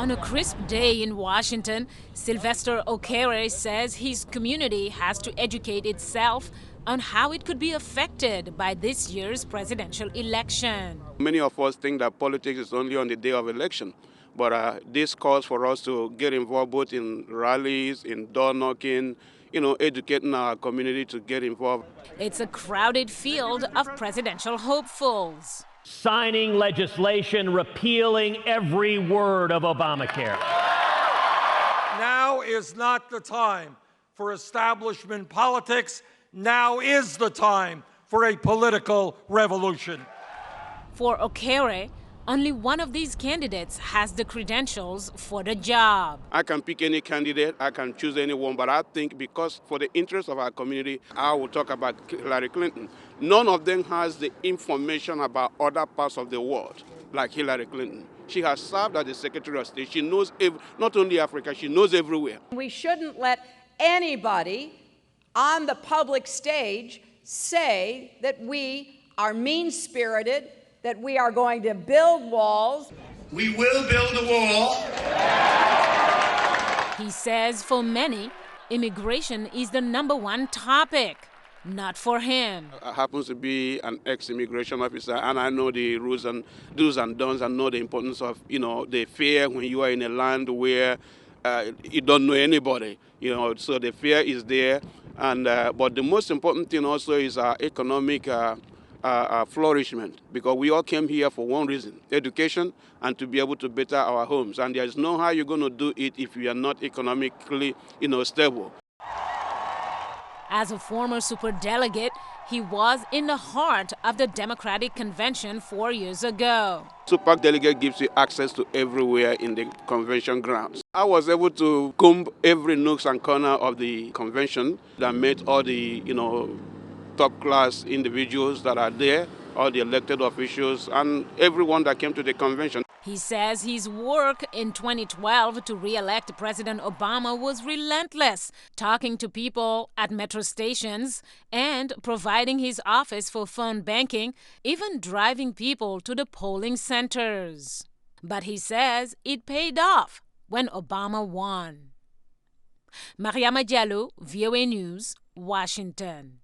On a crisp day in Washington, Sylvester Okere says his community has to educate itself on how it could be affected by this year's presidential election. Many of us think that politics is only on the day of election, but this calls for us to get involved both in rallies, in door knocking, educating our community to get involved. It's a crowded field of presidential hopefuls. Signing legislation repealing every word of Obamacare. Now is not the time for establishment politics. Now is the time for a political revolution. For Okere, only one of these candidates has the credentials for the job. I can pick any candidate, I can choose anyone, but I think because for the interest of our community, I will talk about Hillary Clinton. None of them has the information about other parts of the world like Hillary Clinton. She has served as the Secretary of State. She knows not only Africa, she knows everywhere. We shouldn't let anybody on the public stage say that we are mean-spirited, that we are going to build walls. We will build a wall. He says for many, immigration is the #1 topic. Not for him. I happen to be an ex-immigration officer, and I know the rules and do's and don'ts, and know the importance of, the fear when you are in a land where you don't know anybody. So the fear is there, and but the most important thing also is our economic flourishment, because we all came here for one reason: education, and to be able to better our homes. And there is no how you're going to do it if you are not economically, stable. As a former superdelegate, he was in the heart of the Democratic Convention 4 years ago. Superdelegate gives you access to everywhere in the convention grounds. I was able to comb every nook and corner of the convention that met all the, top-class individuals that are there, all the elected officials, and everyone that came to the convention. He says his work in 2012 to re-elect President Obama was relentless, talking to people at metro stations and providing his office for phone banking, even driving people to the polling centers. But he says it paid off when Obama won. Mariama Diallo, VOA News, Washington.